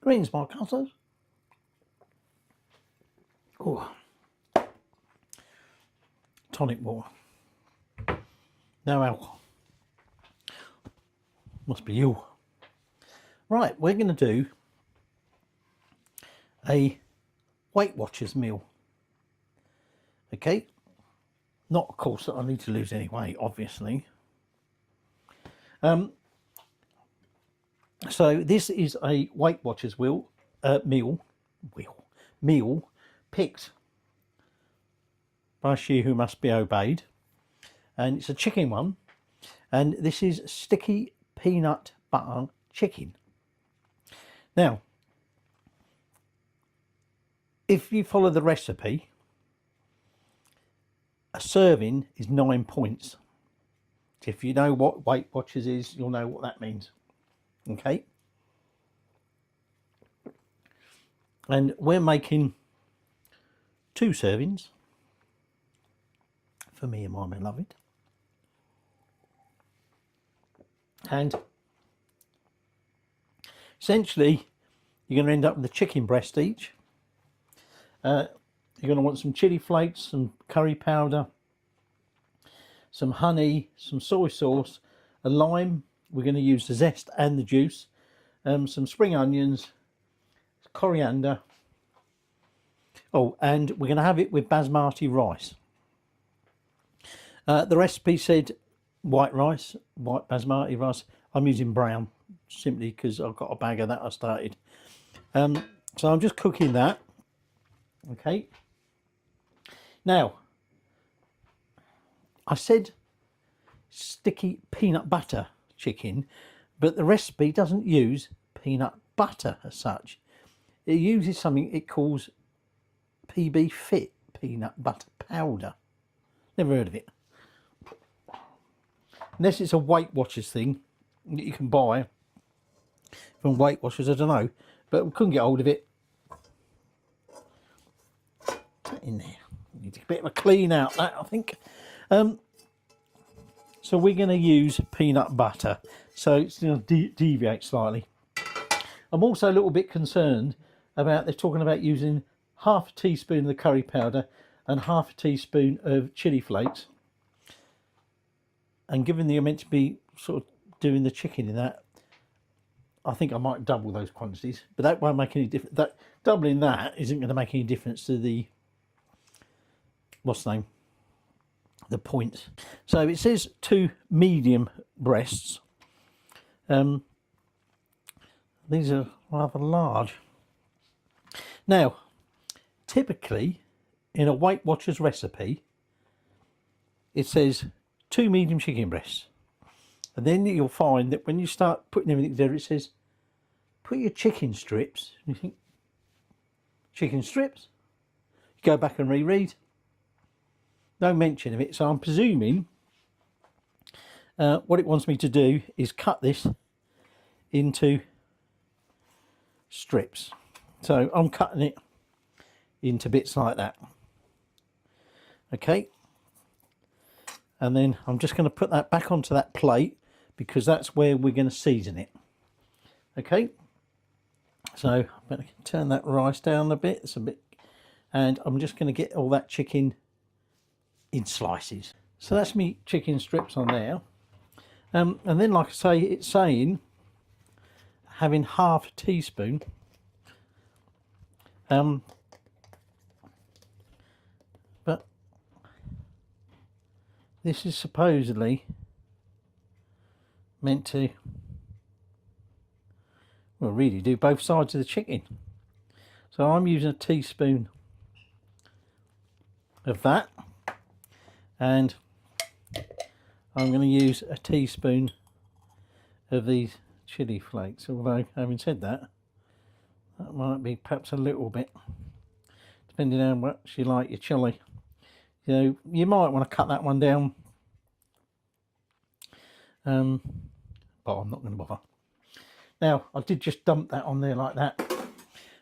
Greens, my cousins. Oh, tonic water. No alcohol. Must be you. Right, we're going to do a Weight Watchers meal. Okay, not of course that I need to lose any weight, obviously. So this is a Weight Watchers meal picked by she who must be obeyed, and it's a chicken one, and this is sticky peanut butter chicken. Now, if you follow the recipe, a serving is 9 points. If you know what Weight Watchers is, you'll know what that means. Okay, and we're making 2 servings for me and my beloved, and essentially you're going to end up with a chicken breast each. You're going to want some chili flakes, some curry powder, some honey, some soy sauce, a lime. We're going to use the zest and the juice, some spring onions, coriander. Oh, and we're going to have it with basmati rice. The recipe said white basmati rice. I'm using brown simply because I've got a bag of that I started. So I'm just cooking that. Okay. Now, I said sticky peanut butter chicken, but the recipe doesn't use peanut butter as such. It uses something it calls PB Fit peanut butter powder. Never heard of it. Unless it's a Weight Watchers thing that you can buy from Weight Watchers, I don't know, but we couldn't get hold of it. Put that in there. Need a bit of a clean out that, I think. So we're going to use peanut butter, so it's going to deviate slightly. I'm also a little bit concerned about, they're talking about using half a teaspoon of the curry powder and half a teaspoon of chili flakes, and given that you're meant to be sort of doing the chicken in that, I think I might double those quantities, but that won't make any difference. That doubling that isn't going to make any difference to the, what's the name, the points. So it says 2 medium breasts. These are rather large. Now, typically in a Weight Watchers recipe, it says 2 medium chicken breasts, and then you'll find that when you start putting everything together, it says put your chicken strips. And you think, chicken strips? You go back and reread, no mention of it. So I'm presuming what it wants me to do is cut this into strips. So I'm cutting it into bits like that. Okay, and then I'm just going to put that back onto that plate because that's where we're going to season it. Okay, so I'm going to turn that rice down a bit. It's a bit, and I'm just going to get all that chicken in slices. So that's me chicken strips on there, and then, like I say, it's saying having half a teaspoon but this is supposedly meant to, well, really do both sides of the chicken. So I'm using a teaspoon of that, and I'm going to use a teaspoon of these chili flakes, although having said that, that might be perhaps a little bit, depending on how much you like your chili. You know, you might want to cut that one down, but I'm not going to bother. Now, I did just dump that on there like that,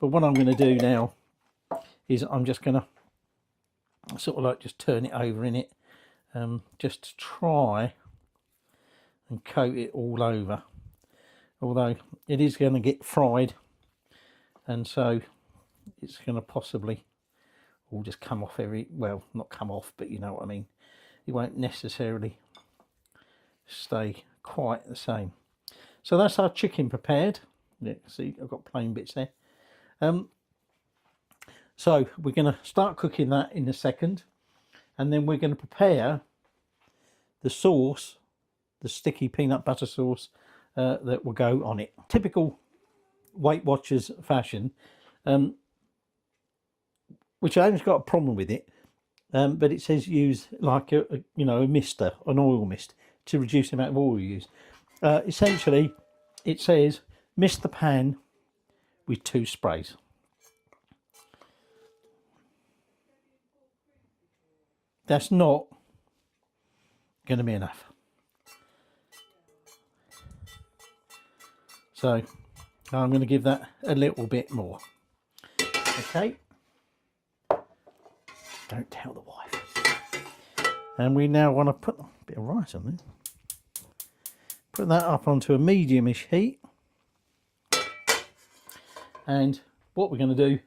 but what I'm going to do now is I'm just going to sort of like just turn it over in it, just to try and coat it all over, although it is going to get fried and so it's going to possibly all just come off well, not come off, but you know what I mean. It won't necessarily stay quite the same. So that's our chicken prepared. Yeah, see, I've got plain bits there. So we're going to start cooking that in a second, and then we're going to prepare the sauce, the sticky peanut butter sauce that will go on it. Typical Weight Watchers fashion, which I haven't got a problem with it, but it says use like a mister, an oil mist, to reduce the amount of oil you use. Essentially, it says mist the pan with 2 sprays. That's not going to be enough. So I'm going to give that a little bit more. Okay. Don't tell the wife. And we now want to put a bit of rice on there. Put that up onto a medium-ish heat. And what we're going to do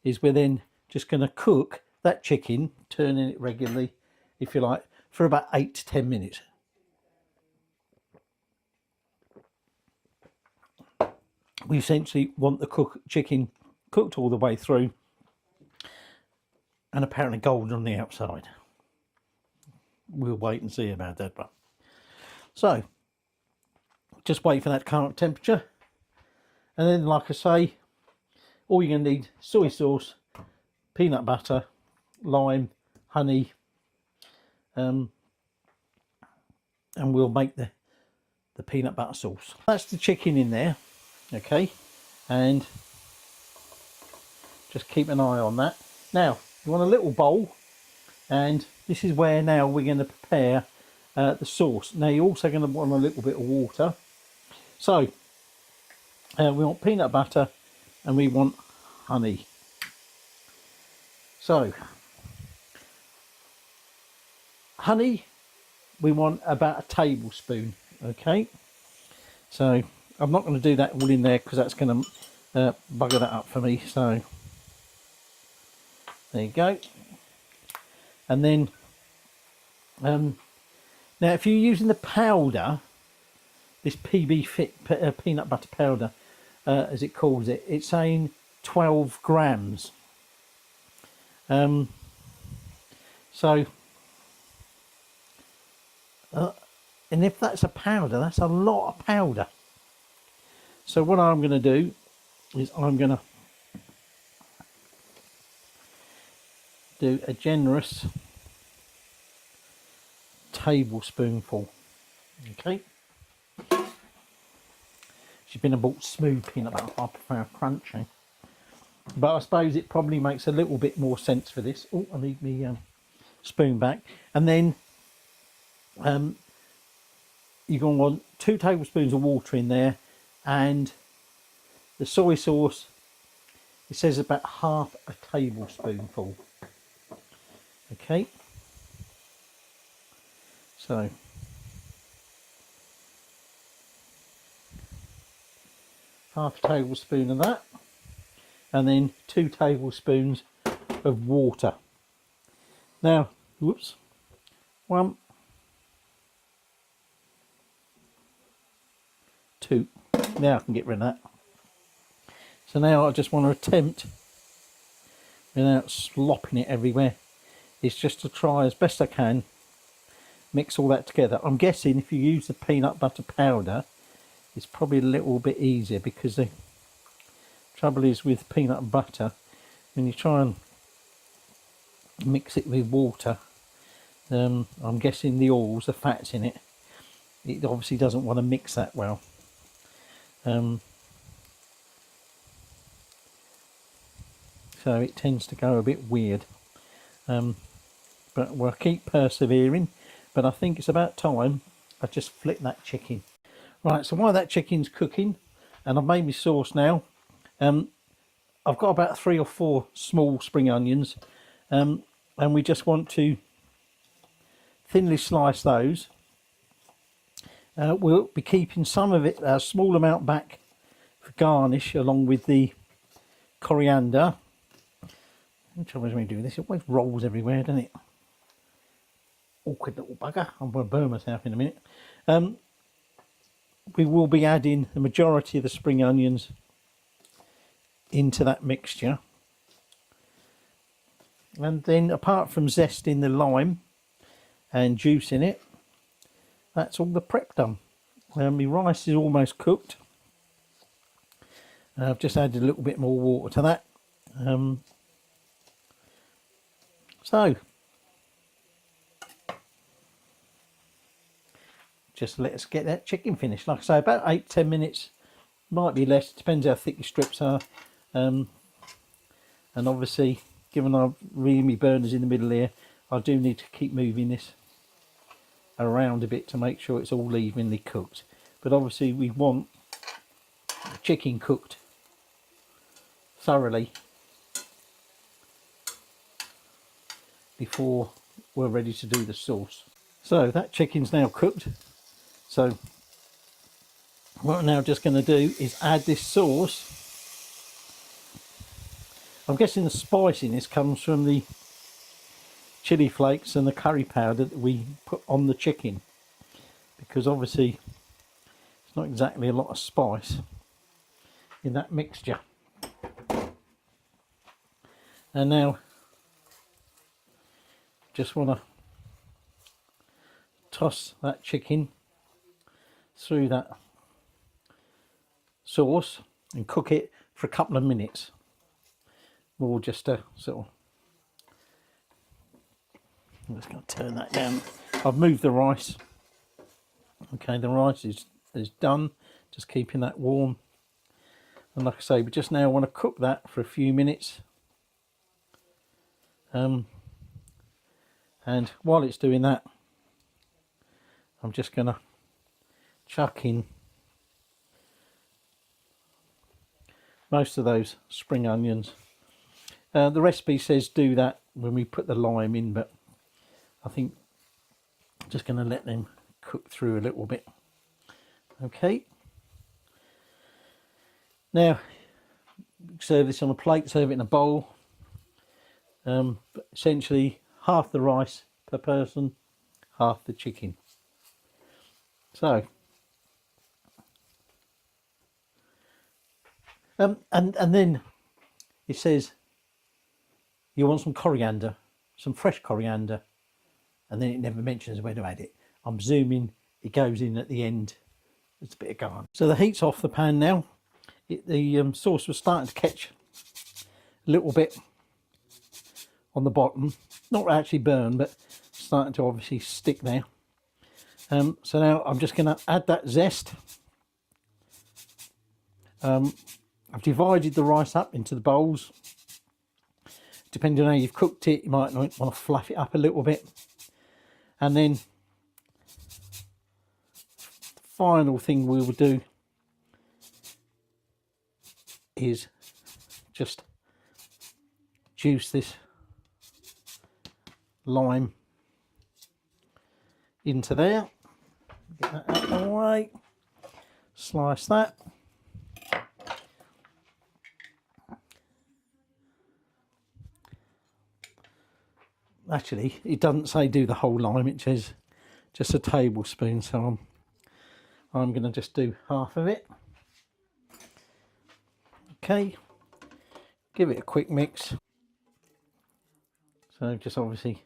is we're then just going to cook that chicken, turning it regularly, if you like, for about 8 to 10 minutes. We essentially want the chicken cooked all the way through and apparently golden on the outside. We'll wait and see about that one. So just wait for that to come up temperature, and then, like I say, all you're going to need: soy sauce, peanut butter, lime, honey, and we'll make the peanut butter sauce. That's the chicken in there. Okay, and just keep an eye on that. Now you want a little bowl, and this is where now we're going to prepare the sauce. Now you're also going to want a little bit of water. So we want peanut butter and we want honey. So honey, we want about a tablespoon. Okay, so I'm not going to do that all in there because that's going to bugger that up for me. So there you go. And then now if you're using the powder, this PB Fit peanut butter powder, as it calls it, it's saying 12 grams. So and if that's a powder, that's a lot of powder. So what I'm going to do is I'm going to do a generous tablespoonful. Okay. She's been bought smooth peanut butter. I prefer crunchy, but I suppose it probably makes a little bit more sense for this. Oh, I need me spoon back. And then you're going to want 2 tablespoons of water in there, and the soy sauce, it says about half a tablespoonful. Okay, so half a tablespoon of that, and then 2 tablespoons of water. Now, whoops, 1, 2. Now I can get rid of that. So now I just want to attempt, without slopping it everywhere, is just to try as best I can mix all that together. I'm guessing if you use the peanut butter powder, it's probably a little bit easier, because the trouble is with peanut butter, when you try and mix it with water, I'm guessing the oils, the fats in it, it obviously doesn't want to mix that well. So it tends to go a bit weird, but we'll keep persevering. But I think it's about time I just flip that chicken. Right, so while that chicken's cooking and I've made my sauce now, I've got about 3 or 4 small spring onions, and we just want to thinly slice those. We'll be keeping some of it, a small amount, back for garnish, along with the coriander. Which always when we do this, it always rolls everywhere, doesn't it? Awkward little bugger. I'm going to burn myself in a minute. We will be adding the majority of the spring onions into that mixture. And then apart from zesting the lime and juice in it, that's all the prep done. My rice is almost cooked. I've just added a little bit more water to that. So just let us get that chicken finished. Like I say, about 8-10 minutes, might be less, depends how thick your strips are. And obviously, given I've really my burners in the middle here, I do need to keep moving this around a bit to make sure it's all evenly cooked. But obviously we want the chicken cooked thoroughly before we're ready to do the sauce. So that chicken's now cooked. So what I'm now just going to do is add this sauce. I'm guessing the spiciness comes from the chili flakes and the curry powder that we put on the chicken, because obviously it's not exactly a lot of spice in that mixture. And now just want to toss that chicken through that sauce and cook it for a couple of minutes, more just to sort of, I'm just going to turn that down. I've moved the rice. Okay, the rice is done, just keeping that warm. And like I say, we just now want to cook that for a few minutes. And while it's doing that, I'm just going to chuck in most of those spring onions. The recipe says do that when we put the lime in, but I think I'm just going to let them cook through a little bit. Okay. Now, serve this on a plate, serve it in a bowl. But essentially, half the rice per person, half the chicken. So, and then it says you want some coriander, some fresh coriander, and then it never mentions where to add it. I'm presuming it goes in at the end. It's a bit of garnish. So the heat's off the pan now. The sauce was starting to catch a little bit on the bottom, not actually burn, but starting to obviously stick there. So now I'm just going to add that zest. I've divided the rice up into the bowls. Depending on how you've cooked it, you might want to fluff it up a little bit. And then the final thing we will do is just juice this lime into there. Get that out of the way. Slice that. Actually, it doesn't say do the whole lime, it says just a tablespoon, so I'm going to just do half of it. Okay, give it a quick mix. So just obviously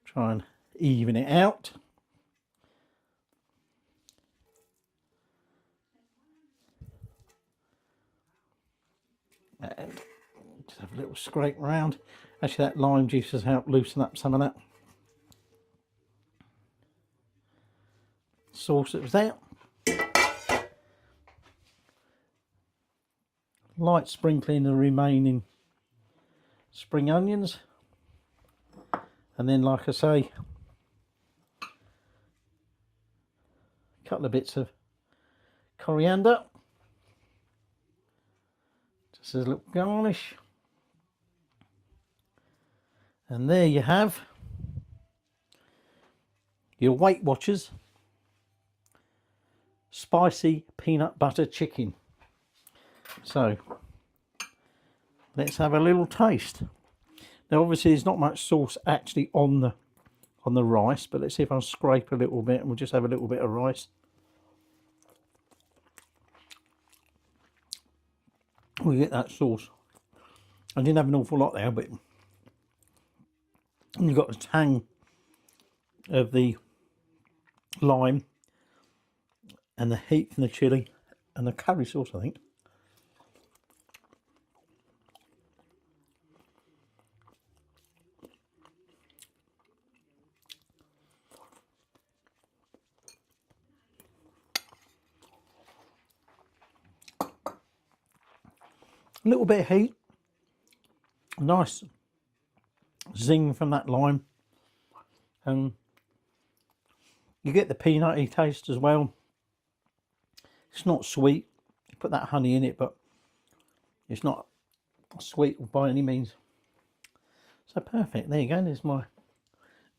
try and even it out. And just have a little scrape around. Actually, that lime juice has helped loosen up some of that sauce that was there. Light sprinkling the remaining spring onions. And then, like I say, a couple of bits of coriander. Just as a little garnish. And there you have your Weight Watchers spicy peanut butter chicken. So let's have a little taste. Now obviously there's not much sauce actually on the rice, but let's see if I'll scrape a little bit and we'll just have a little bit of rice. We get that sauce. I didn't have an awful lot there, but you've got the tang of the lime and the heat from the chilli and the curry sauce, I think. A little bit of heat, nice zing from that lime, and you get the peanutty taste as well. It's not sweet, you put that honey in it, but it's not sweet by any means. So perfect, there you go, there's my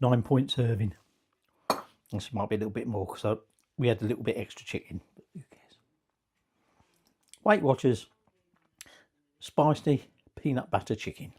9-point serving. This might be a little bit more because we had a little bit extra chicken, but who cares. Weight Watchers spicy peanut butter chicken.